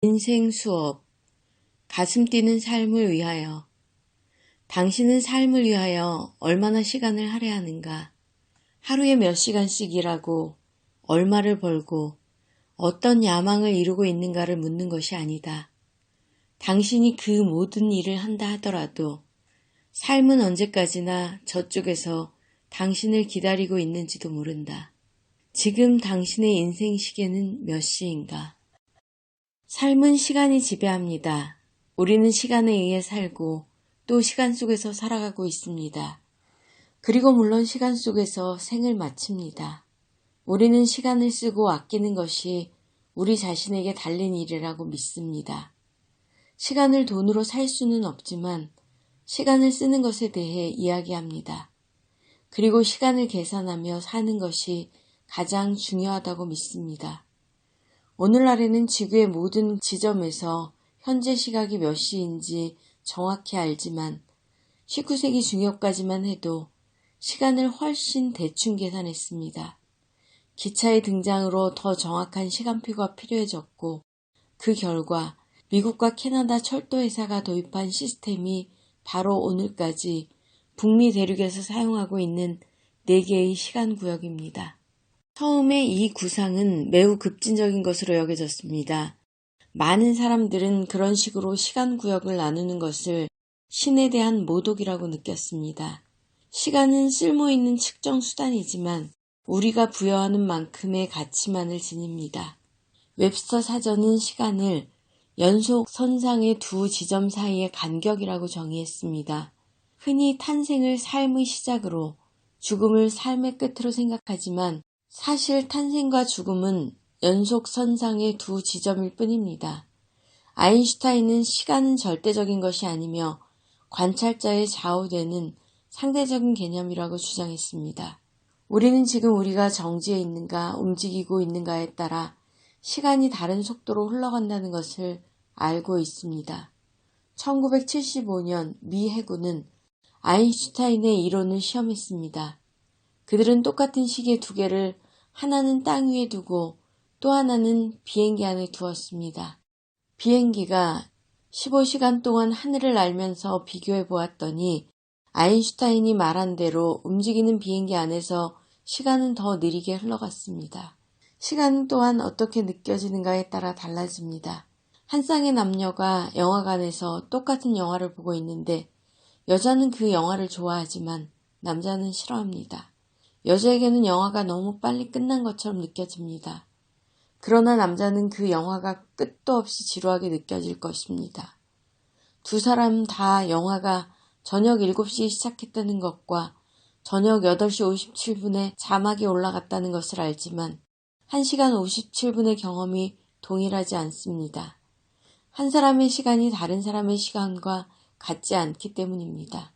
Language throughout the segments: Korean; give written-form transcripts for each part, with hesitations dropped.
인생 수업, 가슴 뛰는 삶을 위하여. 당신은 삶을 위하여 얼마나 시간을 할애하는가? 하루에 몇 시간씩 일하고, 얼마를 벌고, 어떤 야망을 이루고 있는가를 묻는 것이 아니다. 당신이 그 모든 일을 한다 하더라도, 삶은 언제까지나 저쪽에서 당신을 기다리고 있는지도 모른다. 지금 당신의 인생 시계는 몇 시인가? 삶은 시간이 지배합니다. 우리는 시간에 의해 살고 또 시간 속에서 살아가고 있습니다. 그리고 물론 시간 속에서 생을 마칩니다. 우리는 시간을 쓰고 아끼는 것이 우리 자신에게 달린 일이라고 믿습니다. 시간을 돈으로 살 수는 없지만 시간을 쓰는 것에 대해 이야기합니다. 그리고 시간을 계산하며 사는 것이 가장 중요하다고 믿습니다. 오늘날에는 지구의 모든 지점에서 현재 시각이 몇 시인지 정확히 알지만 19세기 중엽까지만 해도 시간을 훨씬 대충 계산했습니다. 기차의 등장으로 더 정확한 시간표가 필요해졌고 그 결과 미국과 캐나다 철도회사가 도입한 시스템이 바로 오늘까지 북미 대륙에서 사용하고 있는 4개의 시간구역입니다. 처음에 이 구상은 매우 급진적인 것으로 여겨졌습니다. 많은 사람들은 그런 식으로 시간구역을 나누는 것을 신에 대한 모독이라고 느꼈습니다. 시간은 쓸모있는 측정 수단이지만 우리가 부여하는 만큼의 가치만을 지닙니다. 웹스터 사전은 시간을 연속 선상의 두 지점 사이의 간격이라고 정의했습니다. 흔히 탄생을 삶의 시작으로, 죽음을 삶의 끝으로 생각하지만 사실 탄생과 죽음은 연속선상의 두 지점일 뿐입니다. 아인슈타인은 시간은 절대적인 것이 아니며 관찰자에 좌우되는 상대적인 개념이라고 주장했습니다. 우리는 지금 우리가 정지해 있는가 움직이고 있는가에 따라 시간이 다른 속도로 흘러간다는 것을 알고 있습니다. 1975년 미 해군은 아인슈타인의 이론을 시험했습니다. 그들은 똑같은 시계 2개를 하나는 땅 위에 두고 또 하나는 비행기 안에 두었습니다. 비행기가 15시간 동안 하늘을 날면서 비교해 보았더니 아인슈타인이 말한 대로 움직이는 비행기 안에서 시간은 더 느리게 흘러갔습니다. 시간은 또한 어떻게 느껴지는가에 따라 달라집니다. 한 쌍의 남녀가 영화관에서 똑같은 영화를 보고 있는데 여자는 그 영화를 좋아하지만 남자는 싫어합니다. 여자에게는 영화가 너무 빨리 끝난 것처럼 느껴집니다. 그러나 남자는 그 영화가 끝도 없이 지루하게 느껴질 것입니다. 두 사람 다 영화가 저녁 7시에 시작했다는 것과 저녁 8시 57분에 자막이 올라갔다는 것을 알지만 1시간 57분의 경험이 동일하지 않습니다. 한 사람의 시간이 다른 사람의 시간과 같지 않기 때문입니다.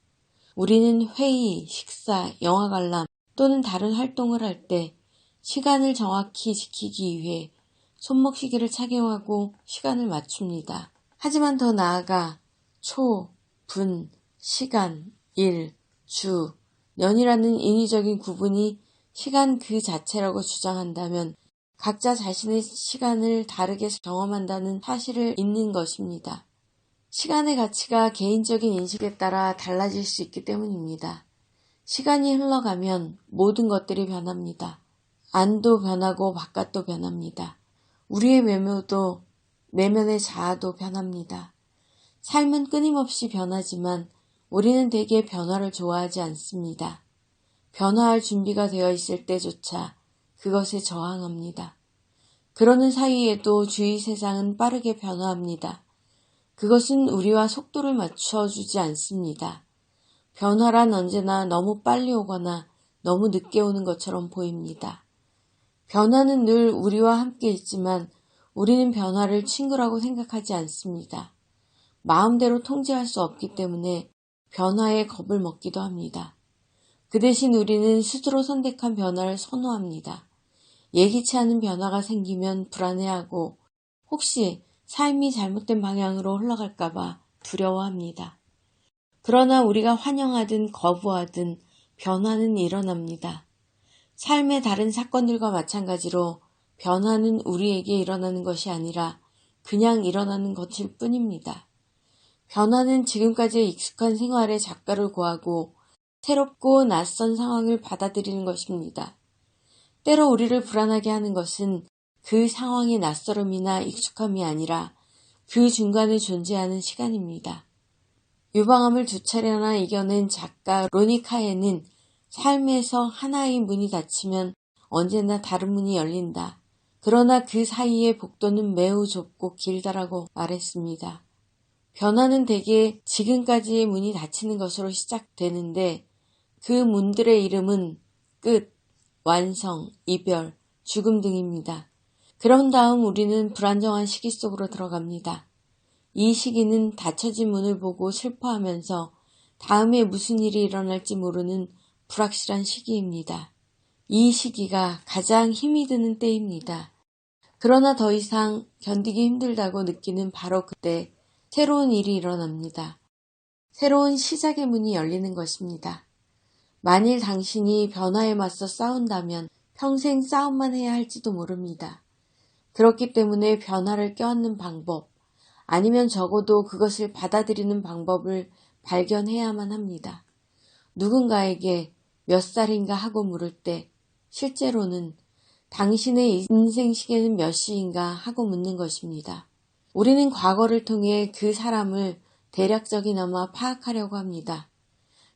우리는 회의, 식사, 영화 관람 또는 다른 활동을 할 때 시간을 정확히 지키기 위해 손목시계를 착용하고 시간을 맞춥니다. 하지만 더 나아가 초, 분, 시간, 일, 주, 년이라는 인위적인 구분이 시간 그 자체라고 주장한다면 각자 자신의 시간을 다르게 경험한다는 사실을 잊는 것입니다. 시간의 가치가 개인적인 인식에 따라 달라질 수 있기 때문입니다. 시간이 흘러가면 모든 것들이 변합니다. 안도 변하고 바깥도 변합니다. 우리의 외모도 내면의 자아도 변합니다. 삶은 끊임없이 변하지만 우리는 대개 변화를 좋아하지 않습니다. 변화할 준비가 되어 있을 때조차 그것에 저항합니다. 그러는 사이에도 주위 세상은 빠르게 변화합니다. 그것은 우리와 속도를 맞춰주지 않습니다. 변화란 언제나 너무 빨리 오거나 너무 늦게 오는 것처럼 보입니다. 변화는 늘 우리와 함께 있지만 우리는 변화를 친구라고 생각하지 않습니다. 마음대로 통제할 수 없기 때문에 변화에 겁을 먹기도 합니다. 그 대신 우리는 스스로 선택한 변화를 선호합니다. 예기치 않은 변화가 생기면 불안해하고 혹시 삶이 잘못된 방향으로 흘러갈까봐 두려워합니다. 그러나 우리가 환영하든 거부하든 변화는 일어납니다. 삶의 다른 사건들과 마찬가지로 변화는 우리에게 일어나는 것이 아니라 그냥 일어나는 것일 뿐입니다. 변화는 지금까지의 익숙한 생활에 작가를 구하고 새롭고 낯선 상황을 받아들이는 것입니다. 때로 우리를 불안하게 하는 것은 그 상황의 낯설음이나 익숙함이 아니라 그 중간에 존재하는 시간입니다. 유방암을 2차례나 이겨낸 작가 로니 카헨은 삶에서 하나의 문이 닫히면 언제나 다른 문이 열린다. 그러나 그 사이의 복도는 매우 좁고 길다라고 말했습니다. 변화는 대개 지금까지의 문이 닫히는 것으로 시작되는데 그 문들의 이름은 끝, 완성, 이별, 죽음 등입니다. 그런 다음 우리는 불안정한 시기 속으로 들어갑니다. 이 시기는 닫혀진 문을 보고 슬퍼하면서 다음에 무슨 일이 일어날지 모르는 불확실한 시기입니다. 이 시기가 가장 힘이 드는 때입니다. 그러나 더 이상 견디기 힘들다고 느끼는 바로 그때 새로운 일이 일어납니다. 새로운 시작의 문이 열리는 것입니다. 만일 당신이 변화에 맞서 싸운다면 평생 싸움만 해야 할지도 모릅니다. 그렇기 때문에 변화를 껴안는 방법, 아니면 적어도 그것을 받아들이는 방법을 발견해야만 합니다. 누군가에게 몇 살인가 하고 물을 때 실제로는 당신의 인생 시계는 몇 시인가 하고 묻는 것입니다. 우리는 과거를 통해 그 사람을 대략적이나마 파악하려고 합니다.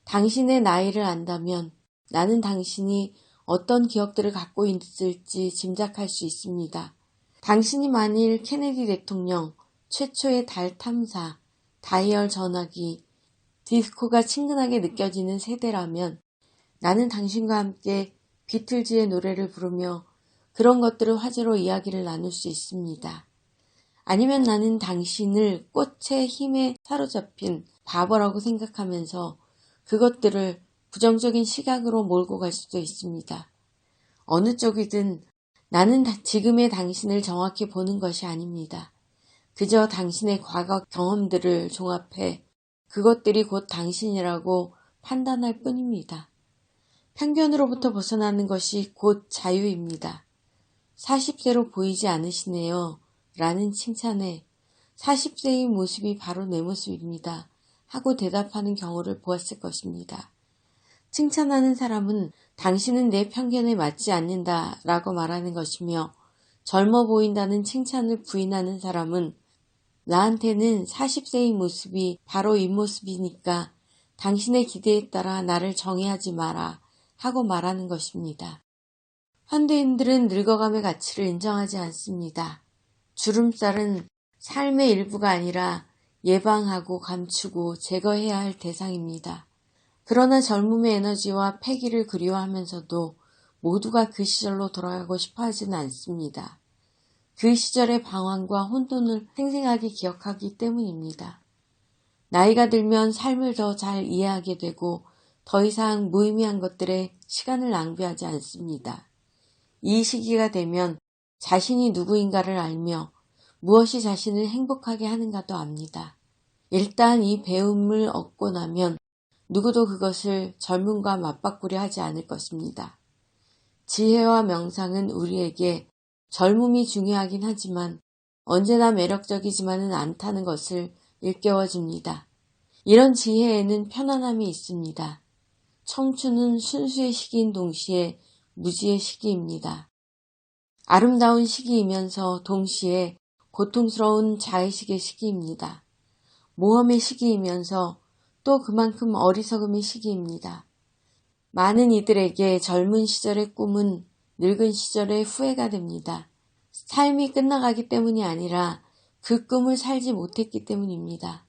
당신의 나이를 안다면 나는 당신이 어떤 기억들을 갖고 있을지 짐작할 수 있습니다. 당신이 만일 케네디 대통령, 최초의 달 탐사, 다이얼 전화기, 디스코가 친근하게 느껴지는 세대라면 나는 당신과 함께 비틀즈의 노래를 부르며 그런 것들을 화제로 이야기를 나눌 수 있습니다. 아니면 나는 당신을 꽃의 힘에 사로잡힌 바보라고 생각하면서 그것들을 부정적인 시각으로 몰고 갈 수도 있습니다. 어느 쪽이든 나는 지금의 당신을 정확히 보는 것이 아닙니다. 그저 당신의 과거 경험들을 종합해 그것들이 곧 당신이라고 판단할 뿐입니다. 편견으로부터 벗어나는 것이 곧 자유입니다. 40세로 보이지 않으시네요. 라는 칭찬에 40세의 모습이 바로 내 모습입니다. 하고 대답하는 경우를 보았을 것입니다. 칭찬하는 사람은 당신은 내 편견에 맞지 않는다 라고 말하는 것이며 젊어 보인다는 칭찬을 부인하는 사람은 나한테는 40세의 모습이 바로 이 모습이니까 당신의 기대에 따라 나를 정의하지 마라 하고 말하는 것입니다. 현대인들은 늙어감의 가치를 인정하지 않습니다. 주름살은 삶의 일부가 아니라 예방하고 감추고 제거해야 할 대상입니다. 그러나 젊음의 에너지와 패기를 그리워하면서도 모두가 그 시절로 돌아가고 싶어 하지는 않습니다. 그 시절의 방황과 혼돈을 생생하게 기억하기 때문입니다. 나이가 들면 삶을 더 잘 이해하게 되고 더 이상 무의미한 것들에 시간을 낭비하지 않습니다. 이 시기가 되면 자신이 누구인가를 알며 무엇이 자신을 행복하게 하는가도 압니다. 일단 이 배움을 얻고 나면 누구도 그것을 젊음과 맞바꾸려 하지 않을 것입니다. 지혜와 명상은 우리에게 젊음이 중요하긴 하지만 언제나 매력적이지만은 않다는 것을 일깨워줍니다. 이런 지혜에는 편안함이 있습니다. 청춘은 순수의 시기인 동시에 무지의 시기입니다. 아름다운 시기이면서 동시에 고통스러운 자의식의 시기입니다. 모험의 시기이면서 또 그만큼 어리석음의 시기입니다. 많은 이들에게 젊은 시절의 꿈은 늙은 시절의 후회가 됩니다. 삶이 끝나가기 때문이 아니라 그 꿈을 살지 못했기 때문입니다.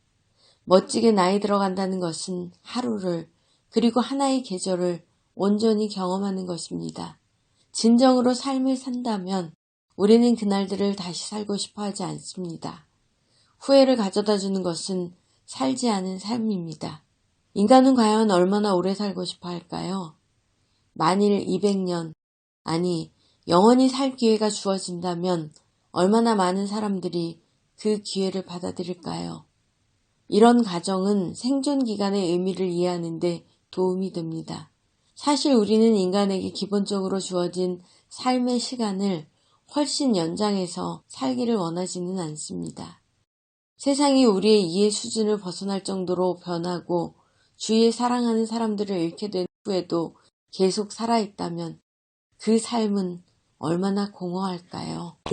멋지게 나이 들어간다는 것은 하루를 그리고 하나의 계절을 온전히 경험하는 것입니다. 진정으로 삶을 산다면 우리는 그날들을 다시 살고 싶어 하지 않습니다. 후회를 가져다 주는 것은 살지 않은 삶입니다. 인간은 과연 얼마나 오래 살고 싶어 할까요? 만일 200년, 아니 영원히 살 기회가 주어진다면 얼마나 많은 사람들이 그 기회를 받아들일까요? 이런 가정은 생존 기간의 의미를 이해하는 데 도움이 됩니다. 사실 우리는 인간에게 기본적으로 주어진 삶의 시간을 훨씬 연장해서 살기를 원하지는 않습니다. 세상이 우리의 이해 수준을 벗어날 정도로 변하고 주위에 사랑하는 사람들을 잃게 된 후에도 계속 살아있다면 그 삶은 얼마나 공허할까요?